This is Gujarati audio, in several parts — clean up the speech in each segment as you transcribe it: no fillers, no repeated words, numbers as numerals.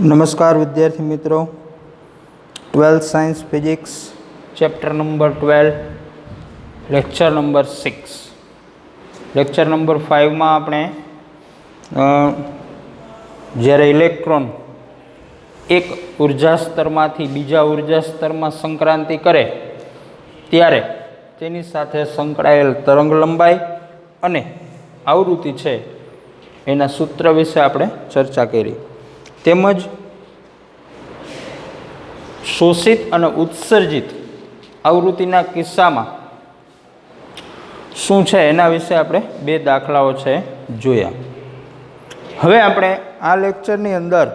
नमस्कार विद्यार्थी मित्रों, 12th science physics chapter number 12 lecture number 6 lecture number 5 में आपणे જ્યારે ઇલેક્ટ્રોન એક ઉર્જા સ્તરમાંથી બીજા ઉર્જા સ્તરમાં સંક્રાંતિ કરે ત્યારે તેની સાથે સંકળાયેલ તરંગ લંબાઈ અને આવૃત્તિ છે એના સૂત્ર વિશે આપણે ચર્ચા કરી, તેમજ શોષિત અને ઉત્સર્જિત આવૃત્તિના કિસ્સામાં શું છે એના વિશે આપણે બે દાખલાઓ છે જોયા. હવે આપણે આ લેક્ચરની અંદર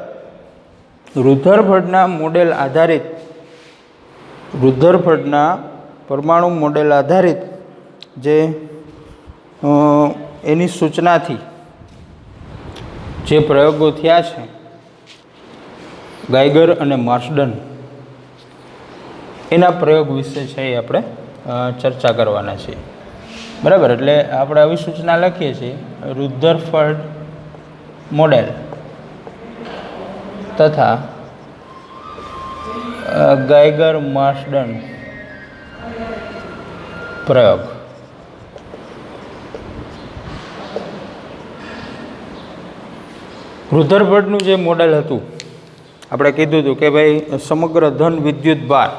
રુધરફર્ડના મોડેલ આધારિત રુધરફર્ડના પરમાણુ મોડેલ આધારિત જે એની સૂચનાથી જે પ્રયોગો થયા છે ગાયગર અને માર્સડન એના પ્રયોગ વિશે છે એ આપણે ચર્ચા કરવાના છીએ. બરાબર, એટલે આપણે આવી સૂચના લખીએ છીએ રુધરફર્ડ મોડેલ તથા ગાયગર માર્સડન પ્રયોગ. રુધરફર્ડનું જે મોડેલ હતું આપણે કીધું હતું કે ભાઈ સમગ્ર ધન વિદ્યુત ભાર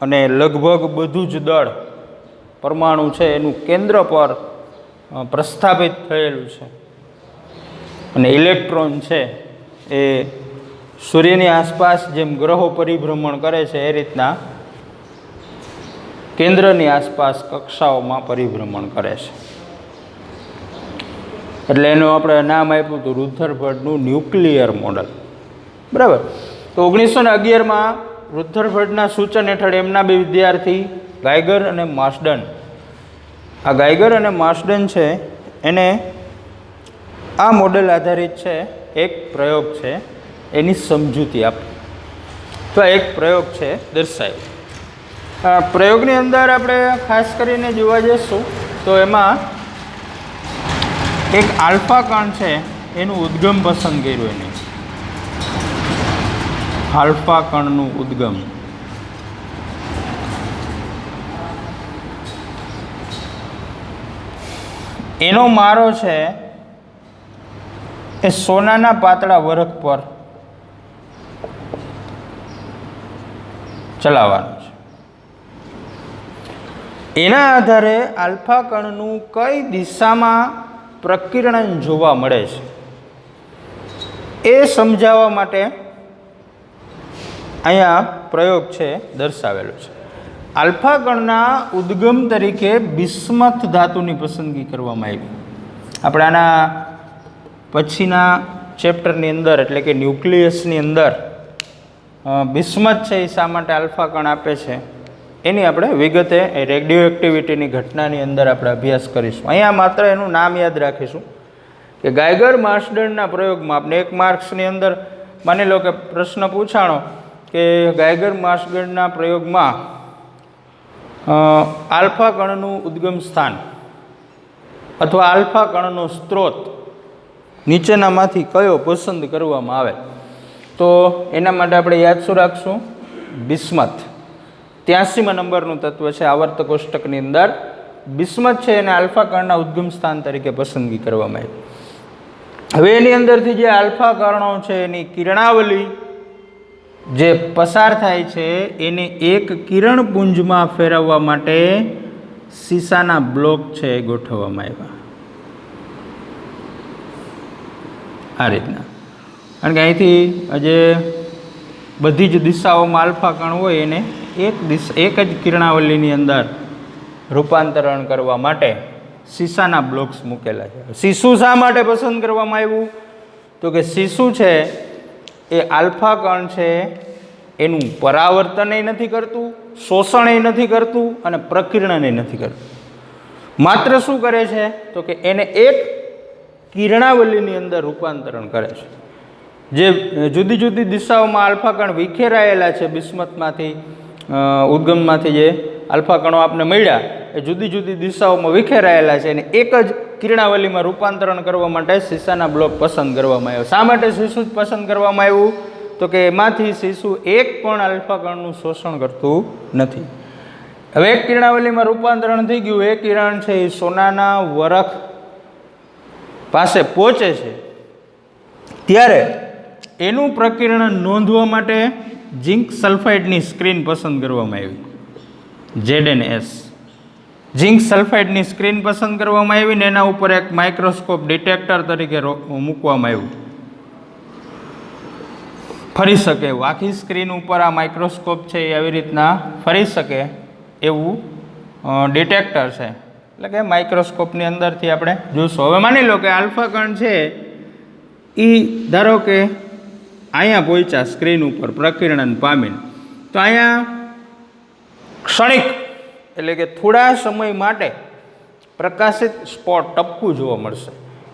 અને લગભગ બધું જ દળ પરમાણુ છે એનું કેન્દ્ર પર પ્રસ્થાપિત થયેલું છે અને ઇલેક્ટ્રોન છે એ સૂર્યની આસપાસ જેમ ગ્રહો પરિભ્રમણ કરે છે એ રીતના કેન્દ્રની આસપાસ કક્ષાઓમાં પરિભ્રમણ કરે છે. એટલે એનું આપણે નામ આપ્યું હતું રુધરફર્ડનું ન્યુક્લિયર મોડલ. બરાબર, તો 1911માં રુધરફર્ડના સૂચન હેઠળ એમના બે વિદ્યાર્થી ગાયગર અને માર્સડન, આ ગાયગર અને માર્સડન છે એને આ મોડેલ આધારિત છે એક પ્રયોગ છે એની સમજૂતી આપી. તો આ એક પ્રયોગ છે દર્શાવ્યો. પ્રયોગની અંદર આપણે ખાસ કરીને જોવા જઈશું તો એમાં એક આલ્ફા કણ છે એનું ઉદ્ગમ પસંદ કર્યું. એને આલ્ફા કણનું ઉદ્ગમ, એનો મારો છે એ સોનાના પાતળા વરખ પર ચલાવવાનો છે. એના આધારે આલ્ફા કણનું કઈ દિશામાં પ્રકિરણ જોવા મળે છે એ સમજાવવા માટે અહીંયા પ્રયોગ છે દર્શાવેલો છે. આલ્ફા કણના ઉદ્ગમ તરીકે બિસ્મથ ધાતુની પસંદગી કરવામાં આવી. આપણે આના પછીના ચેપ્ટરની અંદર એટલે કે ન્યુક્લિયસની અંદર બિસ્મથ છે એ શા માટે આલ્ફા કણ આપે છે એની આપણે વિગતે રેડિયો એક્ટિવિટીની ઘટનાની અંદર આપણે અભ્યાસ કરીશું. અહીંયા માત્ર એનું નામ યાદ રાખીશું કે ગાયગર માર્સડનના પ્રયોગમાં આપણે 1 માર્ક્સની અંદર માની લો કે પ્રશ્ન પૂછાણો કે ગાયગર માર્સડનના પ્રયોગમાં આલ્ફા કણનું ઉદ્ગમ સ્થાન અથવા આલ્ફા કણનો સ્ત્રોત નીચેનામાંથી કયો પસંદ કરવામાં આવે, તો એના માટે આપણે યાદ શું રાખશું? બિસ્મથ. 83મા નંબરનું તત્વ છે આવર્ત કોષ્ટકની અંદર બિસ્મથ છે એને આલ્ફા કણના ઉદ્ગમ સ્થાન તરીકે પસંદગી કરવામાં આવી. હવે એની અંદરથી જે આલ્ફા કણો છે એની કિરણાવલી જે પસાર થાય છે એને એક કિરણપુંજમાં ફેરવવા માટે સીસાના બ્લોક છે એ ગોઠવવામાં આવ્યા. આ રીતના, કારણ કે અહીંથી જે બધી જ દિશાઓમાં આલ્ફા કણ હોય એને એક જ કિરણાવલીની અંદર રૂપાંતરણ કરવા માટે સીસાના બ્લોક્સ મૂકેલા છે. સીસુ શા માટે પસંદ કરવામાં આવ્યું? તો કે સીસુ છે એ આલ્ફા કણ છે એનું પરાવર્તનય નથી કરતું, શોષણય નથી કરતું અને પ્રકિરણય નથી કરતું. માત્ર શું કરે છે તો કે એને એક કિરણાવલીની અંદર રૂપાંતરણ કરે છે. જે જુદી જુદી દિશાઓમાં આલ્ફા કણ વિખેરાયેલા છે બિસ્મથમાંથી ઉદ્ગમમાંથી જે આલ્ફા કણો આપણે મળ્યા એ જુદી જુદી દિશાઓમાં વિખેરાયેલા છે અને એક જ કિરણાવલીમાં રૂપાંતરણ કરવા માટે સીસાના બ્લોક પસંદ કરવામાં આવ્યો. શા માટે સીસુ જ પસંદ કરવામાં આવ્યું? તો કે એમાંથી સીસુ એક પણ આલ્ફા કણનું શોષણ કરતું નથી. હવે એક કિરણાવલીમાં રૂપાંતરણ થઈ ગયું, એ કિરણ છે એ સોનાના વરખ પાસે પહોંચે છે, ત્યારે એનું પ્રકિરણ નોંધવા માટે ઝિંક સલ્ફાઇડની સ્ક્રીન પસંદ કરવામાં આવી, ZnS. ઝિંક સલ્ફાઇડની સ્ક્રીન પસંદ કરવામાં આવી ને એના ઉપર એક માઇક્રોસ્કોપ ડિટેક્ટર તરીકે મૂકવામાં આવ્યું. ફરી શકે એવું, આખી સ્ક્રીન ઉપર આ માઇક્રોસ્કોપ છે એ આવી રીતના ફરી શકે એવું ડિટેક્ટર છે, એટલે કે માઇક્રોસ્કોપની અંદરથી આપણે જોઈશું. હવે માની લો કે આલ્ફા કણ છે એ ધારો કે અહીંયા પહોંચ્યા સ્ક્રીન ઉપર પ્રકિરણ પામીને, તો અહીંયા ક્ષણિક એટલે કે થોડા સમય માટે પ્રકાશિત સ્પોટ ટપકું જોવા મળશે.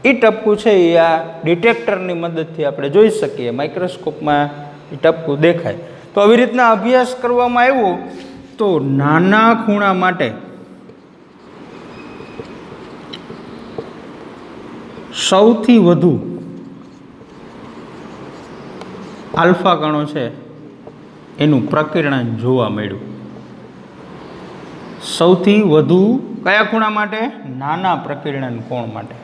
એ ટપકું છે એ આ ડિટેક્ટરની મદદથી આપણે જોઈ શકીએ, માઇક્રોસ્કોપમાં એ ટપકું દેખાય. તો આવી રીતના અભ્યાસ કરવામાં આવ્યો તો નાના ખૂણા માટે સૌથી વધુ આલ્ફા કણો છે એનું પ્રકિરણ જોવા મળ્યું. સૌથી વધુ કયા ખૂણા માટે? નાના પ્રકિરણ કોણ માટે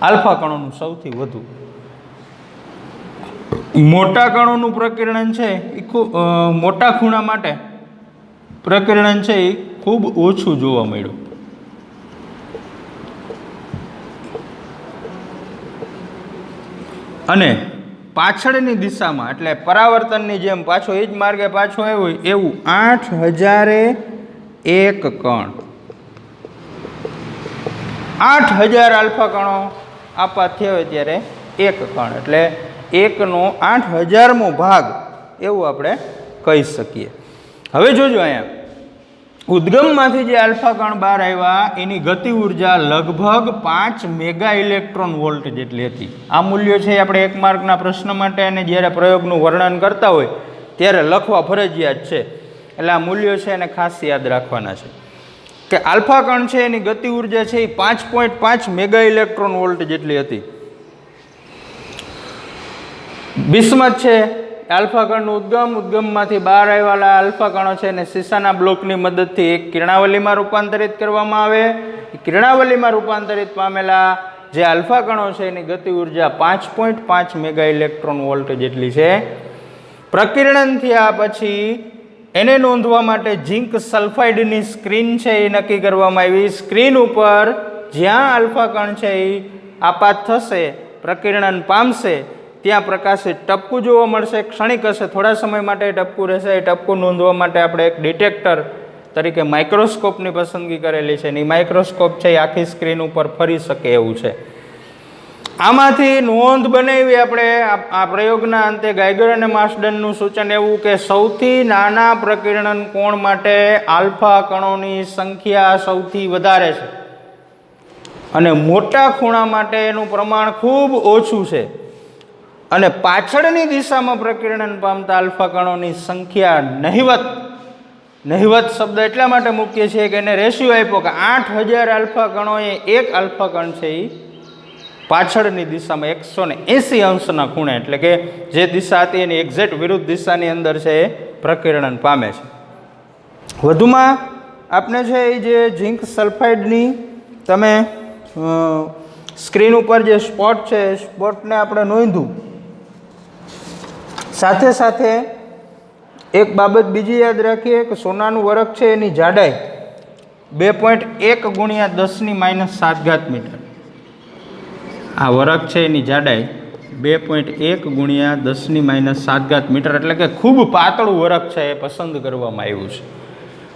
આલ્ફા કણોનું સૌથી વધુ. મોટા કણોનું પ્રકિરણ છે એ મોટા ખૂણા માટે પ્રકિરણ છે એ ખૂબ ઓછું જોવા મળ્યું. અને પાછળની દિશામાં એટલે પરાવર્તનની જેમ પાછો એ જ માર્ગે પાછો આવ્યો એવું 8001 કણ, 8000 આલ્ફા કણો આપાત થયા હોય ત્યારે એક કણ એટલે 1/8000મો ભાગ એવું આપણે કહી શકીએ. હવે જોજો અહીંયા ઉદ્ગમમાંથી જે આલ્ફા કણ બહાર આવ્યા એની ગતિ ઉર્જા લગભગ 5 મેગા ઇલેક્ટ્રોન વોલ્ટ જેટલી હતી. આ મૂલ્યો છે આપણે 1 માર્કના પ્રશ્ન માટે અને જ્યારે પ્રયોગનું વર્ણન કરતા હોય ત્યારે લખવા ફરજિયાત છે, એટલે આ મૂલ્યો છે એને ખાસ યાદ રાખવાના છે કે આલ્ફા કણ છે એની ગતિ ઉર્જા છે એ 5.5 મેગા ઇલેક્ટ્રોન વોલ્ટ જેટલી હતી. બિસ્મથ છે આલ્ફા કણનું ઉદ્ગમમાંથી બહાર આવેલા આલ્ફા કણો છે અને સીસાના બ્લોકની મદદથી એક કિરણાવલીમાં રૂપાંતરિત કરવામાં આવે. કિરણાવલીમાં રૂપાંતરિત પામેલા જે આલ્ફા કણો છે એની ગતિ ઉર્જા 5.5 મેગા ઇલેક્ટ્રોન વોલ્ટ જેટલી છે. પ્રકિરણ થયા પછી એને નોંધવા માટે ઝિંક સલ્ફાઇડની સ્ક્રીન છે એ નક્કી કરવામાં આવી. સ્ક્રીન ઉપર જ્યાં આલ્ફા કણ છે એ આપાત થશે, પ્રકિરણ પામશે, ત્યાં પ્રકાશિત ટપકું જોવા મળશે. ક્ષણિક હશે, થોડા સમય માટે ટપકું રહેશે. એ ટપકું નોંધવા માટે આપણે એક ડિટેક્ટર તરીકે માઇક્રોસ્કોપની પસંદગી કરેલી છે. એ માઇક્રોસ્કોપ છે એ આખી સ્ક્રીન ઉપર ફરી શકે એવું છે. આમાંથી નોંધ બનાવી આપણે આ પ્રયોગના અંતે ગાયગર અને માર્સડનનું સૂચન એવું કે સૌથી નાના પ્રકિરણ કોણ માટે આલ્ફા કણોની સંખ્યા સૌથી વધારે છે અને મોટા ખૂણા માટે એનું પ્રમાણ ખૂબ ઓછું છે. અને પાછળની દિશામાં પ્રકિરણ પામતા આલ્ફા કણોની સંખ્યા નહિવત. નહિવત શબ્દ એટલા માટે મૂકીએ છીએ કે એને રેશિયો આપ્યો કે 8000 આલ્ફા કણોએ એક આલ્ફા કણ છે એ પાછળની દિશામાં 180 અંશના ખૂણે એટલે કે જે દિશા હતી એની એક્ઝેક્ટ વિરુદ્ધ દિશાની અંદર છે એ પ્રકિરણ પામે છે. વધુમાં આપણે છે એ જે ઝિંક સલ્ફાઇડની તમે સ્ક્રીન ઉપર જે સ્પોટ છે એ સ્પોટને આપણે નોંધ્યું. સાથે સાથે એક બાબત બીજી યાદ રાખીએ કે સોનાનું વરખ છે એની જાડાઈ 2.1 × 10⁻⁷ મીટર. આ વરખ છે એની જાડાઈ 2.1 × 10⁻⁷ મીટર એટલે કે ખૂબ પાતળું વરખ છે એ પસંદ કરવામાં આવ્યું છે.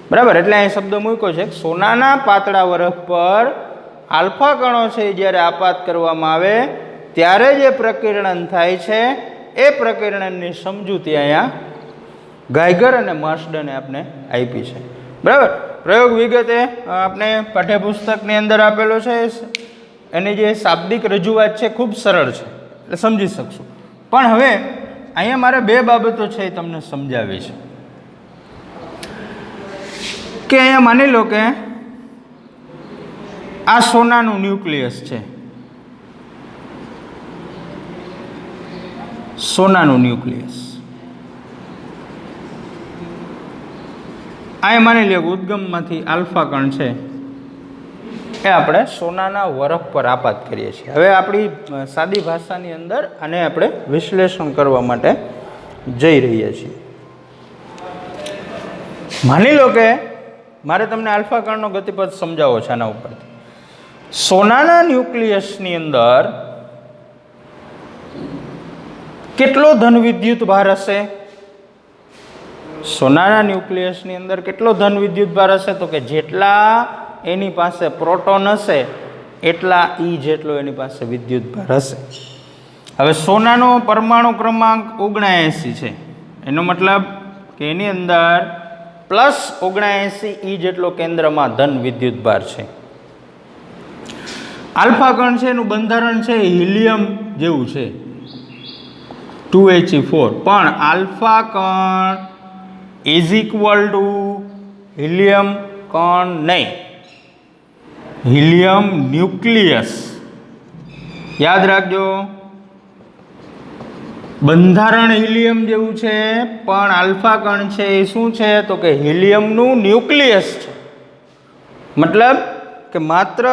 બરાબર, એટલે અહીં શબ્દ મૂક્યો છે સોનાના પાતળા વરખ પર આલ્ફા કણો છે જ્યારે આપાત કરવામાં આવે ત્યારે જે પ્રકિરણ થાય છે એ પ્રકિરણની સમજૂતી અહીંયા ગાયગર અને માર્સડને આપણે આપી છે. બરાબર, પ્રયોગ વિગતે આપણે પાઠ્યપુસ્તકની અંદર આપેલો છે. એની જે શાબ્દિક રજૂઆત છે ખૂબ સરળ છે એટલે સમજી શકશું. પણ હવે અહીંયા મારે બે બાબતો છે એ તમને સમજાવી છે કે અહીંયા માની લો કે આ સોનાનું ન્યુક્લિયસ છે, સોનાનું ન્યુક્લિયસ. આ માની લો કે ઉદ્ગમમાંથી આલ્ફા કણ છે એ આપણે સોનાના વરખ પર આપાત કરીએ છીએ. હવે આપણી સાદી ભાષાની અંદર આને આપણે વિશ્લેષણ કરવા માટે જઈ રહ્યા છીએ. માની લો કે મારે તમને આલ્ફા કણનો ગતિપથ સમજાવવો છે. આના ઉપરથી સોનાના ન્યુક્લિયસની અંદર કેટલો ધન વિદ્યુત ભાર હશે? સોનાના ન્યુક્લિયસની અંદર કેટલો ધન વિદ્યુત ભાર હશે? તો કે જેટલા એની પાસે પ્રોટોન હશે એટલા ઈ જેટલો એની પાસે વિદ્યુત ભાર હશે. હવે સોનાનો પરમાણુ ક્રમાંક 79 છે. એનો મતલબ કે એની અંદર +79 ઈ જેટલો કેન્દ્રમાં ધન વિદ્યુત ભાર છે. આલ્ફા કણ છે એનું બંધારણ છે હિલિયમ જેવું છે, 2He4. પણ આલ્ફા કણ ઇઝ ઇક્વલ ટુ હિલિયમ કણ નહીં, હિલિયમ ન્યુક્લિયસ. યાદ રાખજો, બંધારણ હિલિયમ જેવું છે પણ આલ્ફા કણ છે એ શું છે? તો કે હિલિયમનું ન્યુક્લિયસ છે. મતલબ કે માત્ર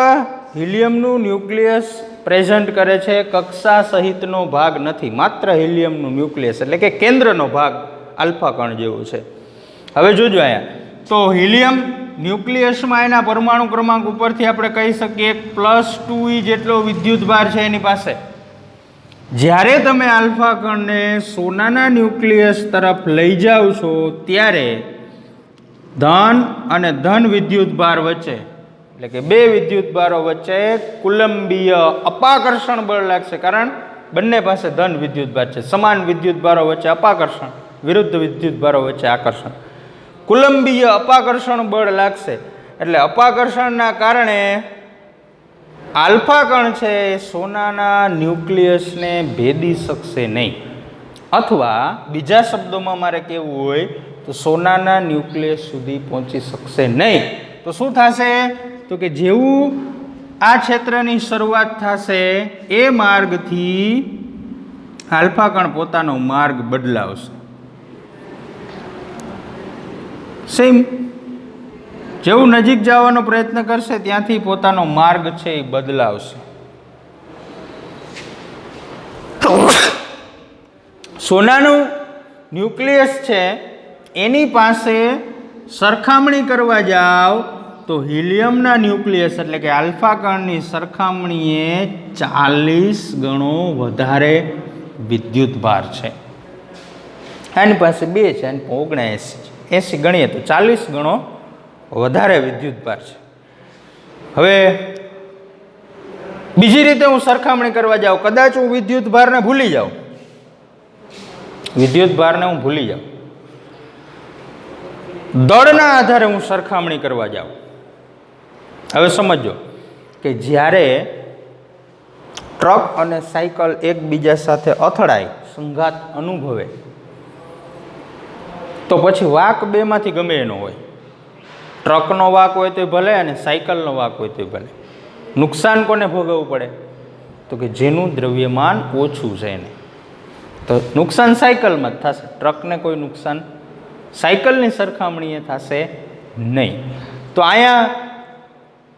હિલિયમનું ન્યુક્લિયસ પ્રેઝન્ટ કરે છે, કક્ષા સહિતનો ભાગ નથી, માત્ર હિલિયમનું ન્યુક્લિયસ એટલે કે કેન્દ્રનો ભાગ આલ્ફા કણ જેવો છે. હવે જોજો અહીંયા તો હિલિયમ ન્યુક્લિયસમાં એના પરમાણુ ક્રમાંક ઉપરથી આપણે કહી શકીએ +2e જેટલો વિદ્યુત ભાર છે એની પાસે. જ્યારે તમે આલ્ફા કણને સોનાના ન્યુક્લિયસ તરફ લઈ જાઓ છો ત્યારે ધન અને ધન વિદ્યુત ભાર વચ્ચે એટલે કે બે વિદ્યુત ભારો વચ્ચે કુલંબીય અપાકર્ષણ બળ લાગશે. કારણ બંને પાસે ધન વિદ્યુત ભાર છે. સમાન વિદ્યુત ભારો વચ્ચે અપાકર્ષણ, વિરુદ્ધ વિદ્યુત ભારો વચ્ચે આકર્ષણ. કુલંબીય અપાકર્ષણ બળ લાગશે એટલે અપાકર્ષણના કારણે આલ્ફા કણ છે સોનાના ન્યુક્લિયસને ભેદી શકશે નહીં. અથવા બીજા શબ્દોમાં મારે કહેવું હોય તો સોનાના ન્યુક્લિયસ સુધી પહોંચી શકશે નહીં. તો શું થશે? તો કે જેવું આ ક્ષેત્રની શરૂઆત થશે એ માર્ગથી આલ્ફા કણ પોતાનો માર્ગ બદલાવશે. સેમ જેવું નજીક જવાનો પ્રયત્ન કરશે ત્યાંથી પોતાનો માર્ગ છે એ બદલાવશે. સોનાનું ન્યુક્લિયસ છે એની પાસે સરખામણી કરવા જાઓ તો હિલિયમના ન્યુક્લિયસ એટલે કે આલ્ફા કણની સરખામણીએ 40 ગણો વધારે વિદ્યુત ભાર છે. આની પાસે 2 છે, આની 79 છે. 80 ગણીએ તો 40 ગણો વધારે વિદ્યુત ભાર છે. હવે બીજી રીતે હું સરખામણી કરવા જાઉં, કદાચ હું વિદ્યુત ભારને ભૂલી જાઉં, વિદ્યુત ભારને હું ભૂલી જાઉં, દળના આધારે હું સરખામણી કરવા જાઉં. હવે સમજો કે જ્યારે ટ્રક અને સાયકલ એકબીજા સાથે અથડાય, સંઘાત અનુભવે, તો પછી વાંક બેમાંથી ગમે એનો હોય. ટ્રકનો વાંક હોય તો ભલે અને સાયકલનો વાંક હોય તો ભલે. નુકસાન કોને ભોગવવું પડે? તો કે જેનું દ્રવ્યમાન ઓછું છે એને. તો નુકસાન સાયકલમાં જ થશે, ટ્રકને કોઈ નુકસાન સાયકલની સરખામણીએ થશે નહીં. તો અહીંયા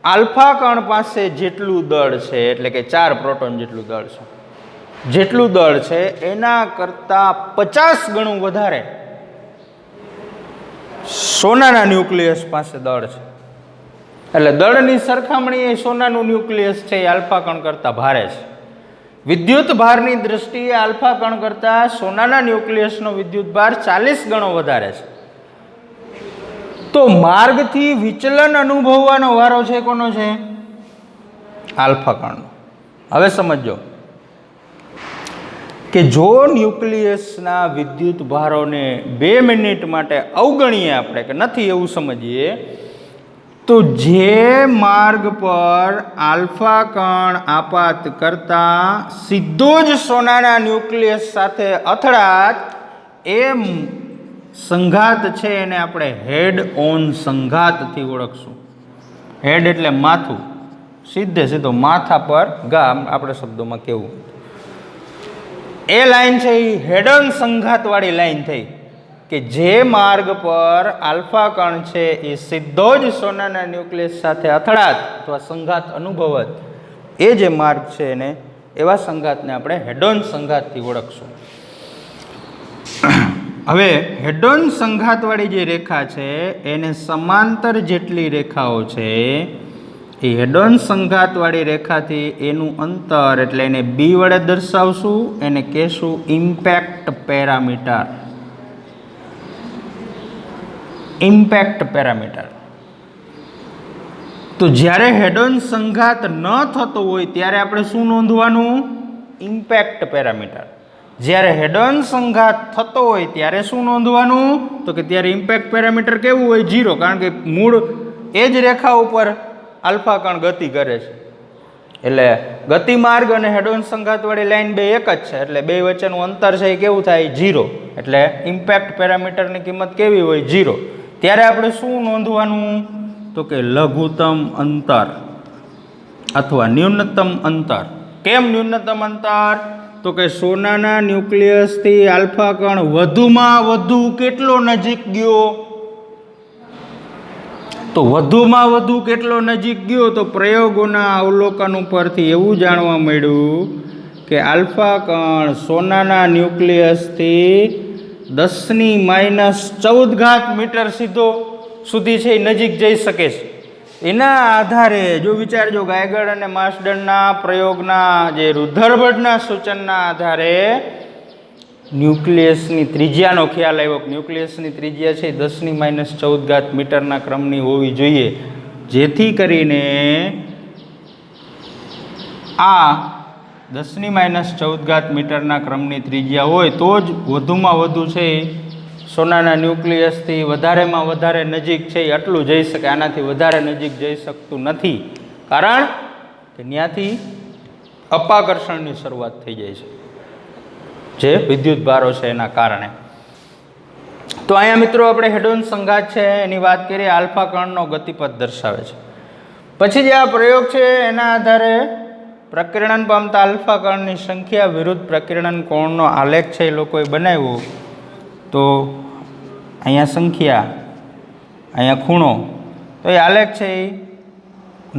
આલ્ફા કણ પાસે જેટલું દળ છે એટલે કે 4 પ્રોટોન જેટલું દળ છે, જેટલું દળ છે એના કરતાં 50 ગણું વધારે સોનાના ન્યુક્લિયસ પાસે દળ છે. એટલે દળની સરખામણીએ સોનાનું ન્યુક્લિયસ છે એ આલ્ફા કણ કરતાં ભારે છે. વિદ્યુત ભારની દ્રષ્ટિએ આલ્ફા કણ કરતાં સોનાના ન્યુક્લિયસનો વિદ્યુત ભાર 40 ગણો વધારે છે. તો માર્ગથી વિચલન અનુભવવાનો વારો છે કોનો છે? આલ્ફા કણનો. હવે સમજો કે જો ન્યુક્લિયસના વિદ્યુત ભારોને 2 મિનિટ માટે અવગણીએ આપણે કે નથી એવું સમજીએ, તો જે માર્ગ પર આલ્ફા કણ આપાત કરતા સીધો જ સોનાના ન્યુક્લિયસ સાથે અથડાત એ સંઘાત છે એને આપણે હેડ ઓન સંઘાતથી ઓળખશું. હેડ એટલે માથું, સીધે સીધો માથા પર ઘા, આપણે શબ્દોમાં કેવું. એ લાઈન છે એ હેડ ઓન સંઘાતવાળી લાઈન થઈ કે જે માર્ગ પર આલ્ફા કણ છે એ સીધો જ સોનાના ન્યુક્લિયસ સાથે અથડાત અથવા સંઘાત અનુભવત, એ જે માર્ગ છે એને એવા સંઘાતને આપણે હેડ ઓન સંઘાતથી ઓળખશું. હવે હેડ ઓન સંઘાતવાળી જે રેખા છે એને સમાંતર જેટલી રેખાઓ છે એ હેડ ઓન સંઘાતવાળી રેખાથી એનું અંતર, એટલે એને બી વડે દર્શાવશું, એને કહેશું ઇમ્પેક્ટ પેરામીટર. Impact parameter. તો જ્યારે હેડ ઓન સંઘાત ન થતો હોય ત્યારે આપણે શું નોંધવાનું? Impact parameter. જ્યારે હેડ ઓન સંઘાત થતો હોય ત્યારે શું નોંધવાનું? તો કે ત્યારે ઇમ્પેક્ટ પેરામીટર કેવું હોય? 0, કારણ કે મૂળ એ જ રેખા ઉપર આલ્ફા કણ ગતિ કરે છે. એટલે ગતિમાર્ગ અને હેડ ઓન સંઘાતવાળી લાઈન બે એક જ છે, એટલે બે વચ્ચેનું અંતર છે એ કેવું થાય? 0. એટલે ઇમ્પેક્ટ પેરામીટરની કિંમત કેવી હોય? 0. ત્યારે આપણે શું નોંધવાનું? તો કે લઘુત્તમ અંતર અથવા ન્યૂનતમ અંતર. કેમ ન્યૂનતમ અંતર? તો કે સોનાના ન્યુક્લિયસથી આલ્ફા કણ વધુમાં વધુ કેટલો નજીક ગયો? તો વધુમાં વધુ કેટલો નજીક ગયો? તો પ્રયોગોના અવલોકન ઉપરથી એવું જાણવા મળ્યું કે આલ્ફા કણ સોનાના ન્યુક્લિયસથી 10⁻14 મીટર સીધો સુધી છે એ નજીક જઈ શકે છે. એના આધારે જો વિચારજો, ગાયગર અને માર્શડનના પ્રયોગના જે રુધરફર્ડના સૂચનના આધારે ન્યુક્લિયસની ત્રિજ્યાનો ખ્યાલ આવ્યો કે ન્યુક્લિયસની ત્રિજ્યા છે 10⁻14 મીટરના ક્રમની હોવી જોઈએ, જેથી કરીને આ 10⁻14 મીટરના ક્રમની ત્રિજ્યા હોય તો જ વધુમાં વધુ છે સોનાના ન્યુક્લિયસથી વધારેમાં વધારે નજીક છે એ આટલું જઈ શકે. આનાથી વધારે નજીક જઈ શકતું નથી, કારણ કે ત્યાંથી અપાકર્ષણની શરૂઆત થઈ જાય છે, જે વિદ્યુત ભારો છે એના કારણે. તો અહીંયા મિત્રો આપણે હેડ ઓન સંઘાત છે એની વાત કરીએ, આલ્ફા કણનો ગતિપથ દર્શાવે છે. પછી જે આ પ્રયોગ છે એના આધારે પ્રકીર્ણન પામતા આલ્ફા કણની સંખ્યા વિરુદ્ધ પ્રકીર્ણન કોણનો આલેખ છે એ લોકોએ બનાવ્યો. તો અહીંયા સંખ્યા, અહીંયા ખૂણો, તો એ આલેખ છે એ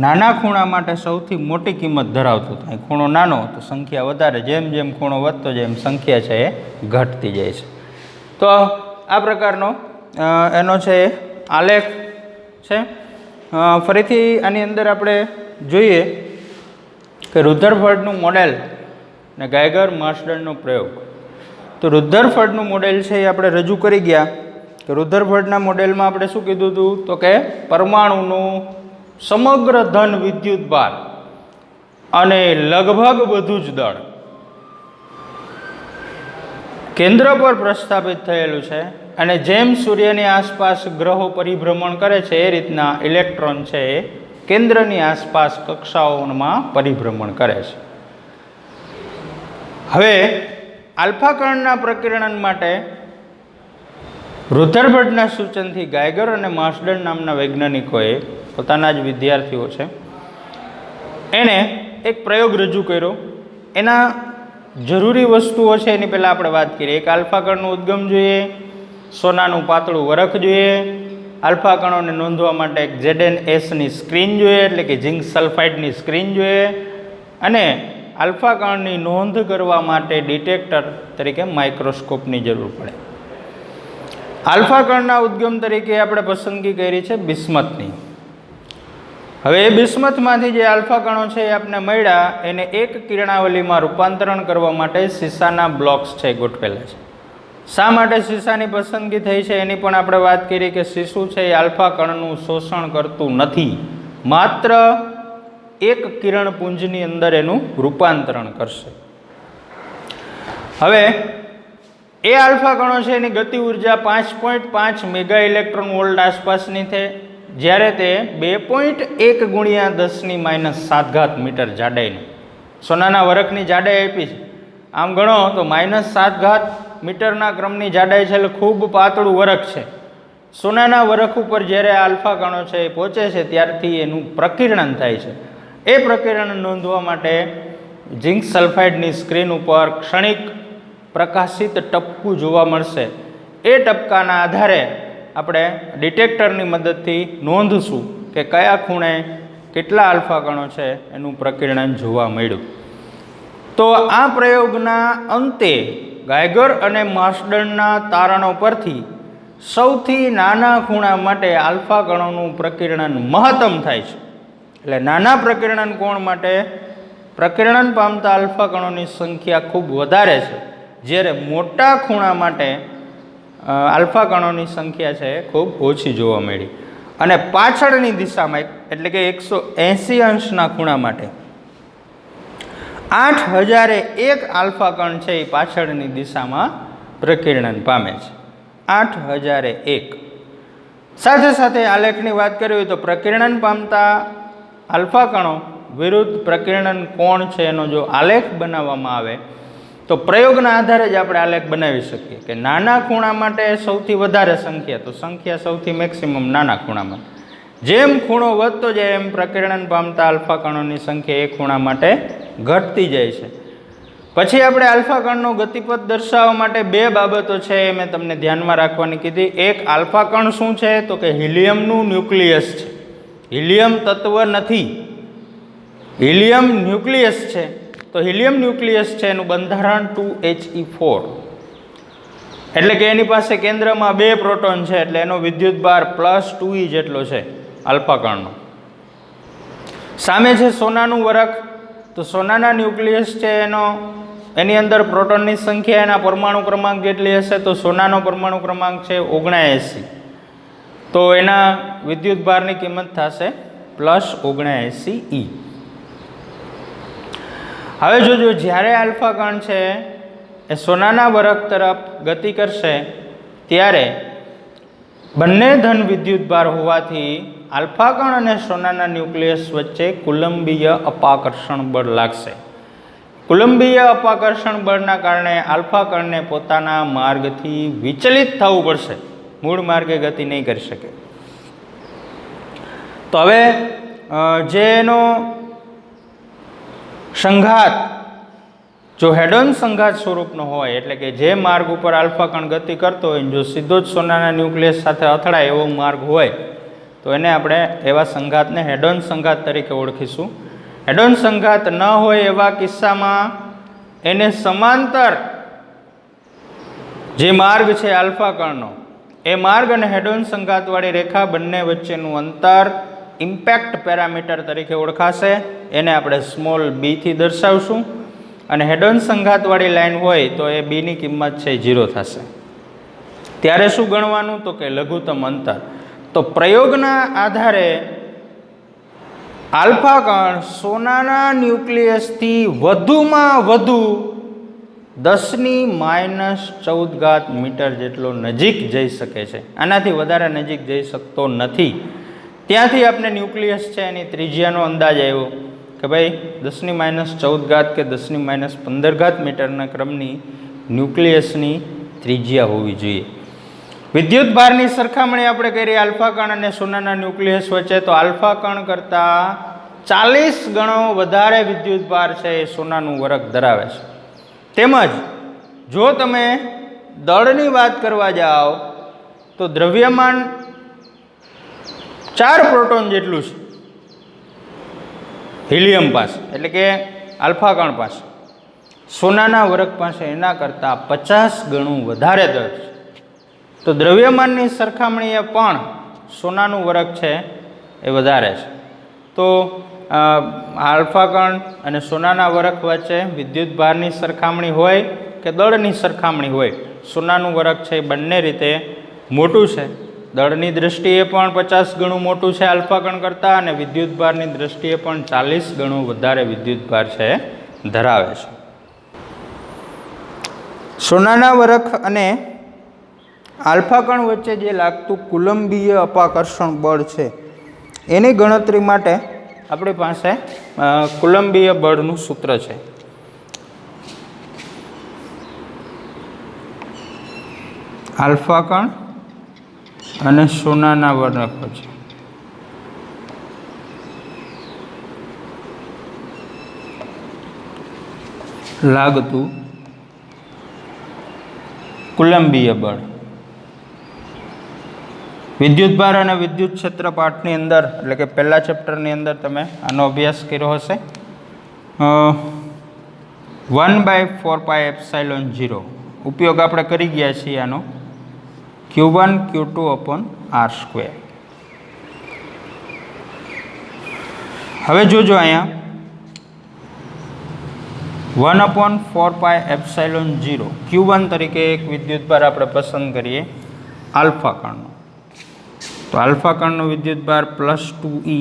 નાના ખૂણા માટે સૌથી મોટી કિંમત ધરાવતો હતો. અહીં ખૂણો નાનો તો સંખ્યા વધારે, જેમ જેમ ખૂણો વધતો જાય એમ સંખ્યા છે એ ઘટતી જાય છે. તો આ પ્રકારનો એનો છે આલેખ છે. ફરીથી આની અંદર આપણે જોઈએ કે રુધરફર્ડનું મોડેલ ને ગાયગર માર્શડનનો પ્રયોગ. તો રુધરફર્ડનું મોડેલ છે એ આપણે રજૂ કરી ગયા કે રુધરફર્ડના મોડેલમાં આપણે શું કીધું હતું? તો કે પરમાણુનું સમગ્ર ધન વિદ્યુત ભાર અને લગભગ બધું જ દળ કેન્દ્ર પર પ્રસ્થાપિત થયેલું છે, અને જેમ સૂર્યની આસપાસ ગ્રહો પરિભ્રમણ કરે છે એ રીતના ઇલેક્ટ્રોન છે એ કેન્દ્રની આસપાસ કક્ષાઓમાં પરિભ્રમણ કરે છે. હવે આલ્ફા કણના પ્રકીર્ણન માટે રુધરફર્ડના સૂચનથી ગાયગર અને માર્શડન નામના વૈજ્ઞાનિકોએ, પોતાના જ વિદ્યાર્થીઓ છે, એણે એક પ્રયોગ રજૂ કર્યો. એના જરૂરી વસ્તુઓ છે એની પહેલાં આપણે વાત કરીએ. એક આલ્ફા કણનો ઉદ્ગમ જોઈએ, સોનાનું પાતળું વરખ જોઈએ, આલ્ફા કણોને નોંધવા માટે એક ZNSની સ્ક્રીન જોઈએ, એટલે કે ઝિંક સલ્ફાઇડની સ્ક્રીન જોઈએ, અને આલ્ફા કણની નોંધ કરવા માટે ડિટેક્ટર તરીકે માઇક્રોસ્કોપની જરૂર પડે. આલ્ફા કણના ઉદ્ગમ તરીકે આપણે પસંદગી કરી છે બિસ્મથની. હવે એ બિસ્મથમાંથી જે આલ્ફા કણો છે એ આપણે મળ્યા, એને એક કિરણાવલીમાં રૂપાંતરણ કરવા માટે સીસાના બ્લોક્સ છે ગોઠવેલા છે. શા માટે સીસાની પસંદગી થઈ છે એની પણ આપણે વાત કરી કે સીસું છે એ આલ્ફા કણનું શોષણ કરતું નથી, માત્ર એક કિરણપુંજની અંદર એનું રૂપાંતરણ કરશે. હવે એ આલ્ફા કણો છે એની ગતિ ઉર્જા 5.5 મેગા ઇલેક્ટ્રોન વોલ્ટ આસપાસની છે, જ્યારે તે 2.1 × 10⁻7 મીટર જાડાઈનું સોનાના વરખની જાડાઈ આપી છે. આમ ગણો તો -7 મીટરના ક્રમની જાડાઈ છે, એટલે ખૂબ પાતળું વરખ છે. સોનાના વરખ ઉપર જ્યારે આલ્ફા કણો છે એ પહોંચે છે ત્યારથી એનું પ્રકીર્ણન થાય છે, એ પ્રકિરણ નોંધવા માટે ઝિંક સલ્ફાઇડની સ્ક્રીન ઉપર ક્ષણિક પ્રકાશિત ટપકું જોવા મળશે. એ ટપકાના આધારે આપણે ડિટેક્ટરની મદદથી નોંધશું કે કયા ખૂણે કેટલા આલ્ફા કણો છે એનું પ્રકિરણ જોવા મળ્યું. તો આ પ્રયોગના અંતે ગાયગર અને માર્સડનના તારણો પરથી સૌથી નાના ખૂણા માટે આલ્ફા કણોનું પ્રકિરણ મહત્તમ થાય છે. એટલે નાના પ્રકિરણ કોણ માટે પ્રકિરણ પામતા આલ્ફા કણોની સંખ્યા ખૂબ વધારે છે, જ્યારે મોટા ખૂણા માટે આલ્ફા કણોની સંખ્યા છે ખૂબ ઓછી જોવા મળી. અને પાછળની દિશામાં એટલે કે 180 અંશના ખૂણા માટે 8001 આલ્ફા કણ છે એ પાછળની દિશામાં પ્રકિરણ પામે છે. 8001. સાથે સાથે આલેખની વાત કરવી હોય તો પ્રકિરણ પામતા આલ્ફા કણો વિરુદ્ધ પ્રકિરણ કોણ છે એનો જો આલેખ બનાવવામાં આવે તો પ્રયોગના આધારે જ આપણે આલેખ બનાવી શકીએ કે નાના ખૂણા માટે સૌથી વધારે સંખ્યા, તો સંખ્યા સૌથી મેક્સિમમ નાના ખૂણામાં. જેમ ખૂણો વધતો જાય એમ પ્રકિરણ પામતા આલ્ફા કણોની સંખ્યા એ ખૂણા માટે ઘટતી જાય છે. પછી આપણે આલ્ફા કણનો ગતિપથ દર્શાવવા માટે બે બાબતો છે એ મેં તમને ધ્યાનમાં રાખવાની કીધી. એક, આલ્ફા કણ શું છે તો કે હિલિયમનું ન્યુક્લિયસ છે. હિલિયમ તત્વ નથી, હિલિયમ ન્યુક્લિયસ છે. તો હિલિયમ ન્યુક્લિયસ છે એનું બંધારણ 2He4, એટલે કે એની પાસે કેન્દ્રમાં 2 પ્રોટોન છે, એટલે એનો વિદ્યુતભાર +2E જેટલો છે આલ્ફા કણનો. સામે છે સોનાનું વરખ. તો સોનાના ન્યુક્લિયસ છે એની અંદર પ્રોટોનની સંખ્યા એના પરમાણુ ક્રમાંક જેટલી હશે, તો સોનાનો પરમાણુ ક્રમાંક છે 79, તો એના વિદ્યુતભારની કિંમત થશે +79E. હવે જોજો, જ્યારે આલ્ફા કણ છે એ સોનાના વરખ તરફ ગતિ કરશે ત્યારે બંને ધન વિદ્યુતભાર હોવાથી આલ્ફા કણ અને સોનાના ન્યુક્લિયસ વચ્ચે કુલંબીય અપાકર્ષણ બળ લાગશે. કુલંબીય અપાકર્ષણ બળના કારણે આલ્ફા કણને પોતાના માર્ગથી વિચલિત થવું પડશે, મૂળ માર્ગે ગતિ નહીં કરી શકે. તો હવે જેનો સંઘાત જો હેડ ઓન સંઘાત સ્વરૂપનો હોય, એટલે કે જે માર્ગ ઉપર આલ્ફા કણ ગતિ કરતો હોય જો સીધો જ સોનાના ન્યુક્લિયસ સાથે અથડાય એવો માર્ગ હોય તો એને આપણે એવા સંઘાતને હેડ ઓન સંઘાત તરીકે ઓળખીશું. હેડ ઓન સંઘાત ન હોય એવા કિસ્સામાં એને સમાંતર જે માર્ગ છે આલ્ફા કણનો એ માર્ગ અને હેડ ઓન સંઘાતવાળી રેખા બંને વચ્ચેનું અંતર ઇમ્પેક્ટ પેરામીટર તરીકે ઓળખાશે. એને આપણે સ્મોલ b થી દર્શાવશું. અને હેડ ઓન સંઘાતવાળી લાઈન હોય તો એ b ની કિંમત છે 0 થશે. ત્યારે શું ગણવાનું તો કે લઘુત્તમ અંતર. તો પ્રયોગના આધારે આલ્ફા કણ સોનાના ન્યુક્લિયસથી વધુમાં વધુ 10⁻14 મીટર જેટલો નજીક જઈ શકે છે. આનાથી વધારે નજીક જઈ શકતો નથી. ત્યાંથી આપણે ન્યુક્લિયસ છે એની ત્રિજ્યાનો અંદાજ આવ્યો કે ભાઈ 10⁻14 કે 10⁻15 મીટરના ક્રમની ન્યુક્લિયસની ત્રિજ્યા હોવી જોઈએ. વિદ્યુત ભારની સરખામણી આપણે કરી આલ્ફા કણ અને સોનાના ન્યુક્લિયસ વચ્ચે, તો આલ્ફા કણ કરતાં 40 ગણો વધારે વિદ્યુત ભાર છે એ સોનાનું વરખ ધરાવે છે. તેમજ જો તમે દળની વાત કરવા જાઓ તો દ્રવ્યમાન 4 પ્રોટોન જેટલું છે હિલિયમ પાસે, એટલે કે આલ્ફા કણ પાસે. સોનાના વરખ પાસે એના કરતાં 50 ગણું વધારે દળ છે. તો દ્રવ્યમાનની સરખામણીએ પણ સોનાનું વરખ છે એ વધારે છે. તો આલ્ફા કણ અને સોનાના વરખ વચ્ચે વિદ્યુત ભારની સરખામણી હોય કે દળની સરખામણી હોય, સોનાનું વરખ છે એ બંને રીતે મોટું છે. દળની દૃષ્ટિએ પણ 50 ગણું મોટું છે આલ્ફા કણ કરતાં, અને વિદ્યુત ભારની દૃષ્ટિએ પણ 40 ગણું વધારે વિદ્યુત ભાર છે ધરાવે છે. સોનાના વરખ અને આલ્ફા કણ વચ્ચે જે લાગતું કુલંબીય અપાકર્ષણ બળ છે એની ગણતરી માટે આપણી પાસે કુલંબીય બળનું સૂત્ર છે. આલ્ફા કણ અને સોનાના વરખ વચ્ચે લાગતું કુલંબીય બળ. વિદ્યુતભાર અને વિદ્યુત ક્ષેત્ર પાઠની અંદર એટલે કે પહેલા ચેપ્ટરની અંદર તમે આનો અભ્યાસ કર્યો હશે. 1/4πε0 ઉપયોગ આપણે કરી ગયા છીએ આનો Q1 Q2/r². હવે જોજો અહીંયા 1/4πε0 Q1 તરીકે એક વિદ્યુતભાર આપણે પસંદ કરીએ આલ્ફા કણનો. તો આલ્ફા કણનો વિદ્યુતભાર +2e.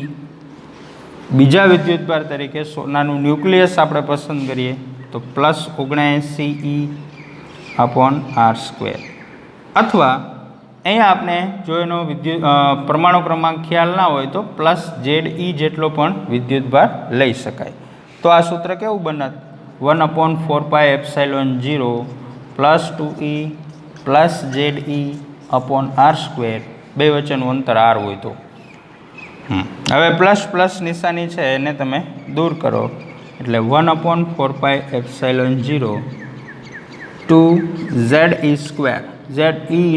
બીજા વિદ્યુતભાર તરીકે સોનાનું ન્યુક્લિયસ આપણે પસંદ કરીએ તો +79e/r². અથવા અહીંયા આપણે જો એનો પરમાણુ ક્રમાંક ખ્યાલ ના હોય તો +Ze જેટલો પણ વિદ્યુતભાર લઈ શકાય. તો આ સૂત્ર કેવું બનત? 1/4πε0 +2e +Ze/r². બે વચ્ચેનું અંતર r હોય તો. હવે પ્લસ નિશાની છે એને તમે દૂર કરો એટલે 1/4πε0 2Ze². Ze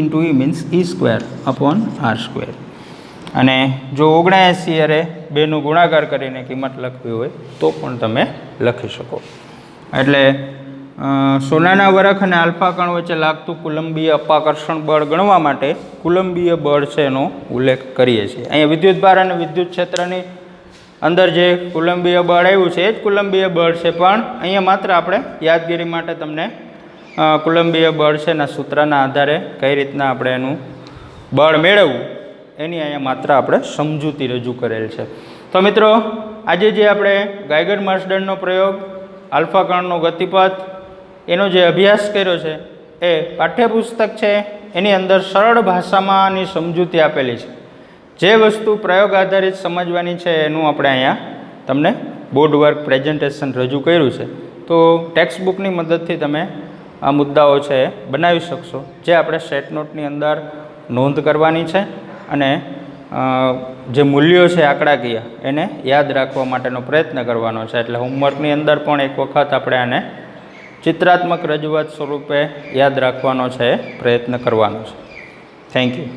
into E means E²/r². અને જો 79 અરે બેનું ગુણાકાર કરીને કિંમત લખવી હોય તો પણ તમે લખી શકો. એટલે સોનાના વરખ અને આલ્ફા કણ વચ્ચે લાગતું કુલંબીય અપાકર્ષણ બળ ગણવા માટે કુલંબીય બળ છે એનો ઉલ્લેખ કરીએ છીએ. અહીંયા વિદ્યુતભાર અને વિદ્યુત ક્ષેત્રની અંદર જે કુલંબીય બળ આવ્યું છે એ જ કુલંબીય બળ છે, પણ અહીંયા માત્ર આપણે યાદગીરી માટે તમને કુલંબીય બળ છે એના સૂત્રના આધારે કઈ રીતના આપણે એનું બળ મેળવવું એની અહીંયા માત્ર આપણે સમજૂતી રજૂ કરેલ છે. તો મિત્રો આજે જે આપણે ગાયગર માર્સડનનો પ્રયોગ આલ્ફા કણનો ગતિપથ એનો જે અભ્યાસ કર્યો છે એ પાઠ્યપુસ્તક છે એની અંદર સરળ ભાષામાંની સમજૂતી આપેલી છે. જે વસ્તુ પ્રયોગ આધારિત સમજવાની છે એનું આપણે અહીંયા તમને બોર્ડ વર્ક પ્રેઝન્ટેશન રજૂ કર્યું છે. તો ટેક્સ્ટ બુકની મદદથી તમે આ મુદ્દાઓ છે બનાવી શકશો, જે આપણે સેટ નોટની અંદર નોંધ કરવાની છે અને જે મૂલ્યો છે આંકડાકીય એને યાદ રાખવા માટેનો પ્રયત્ન કરવાનો છે. એટલે હોમવર્કની અંદર પણ એક વખત આપણે આને ચિત્રાત્મક રજૂઆત સ્વરૂપે યાદ રાખવાનો છે પ્રયત્ન કરવાનો છે. Thank you.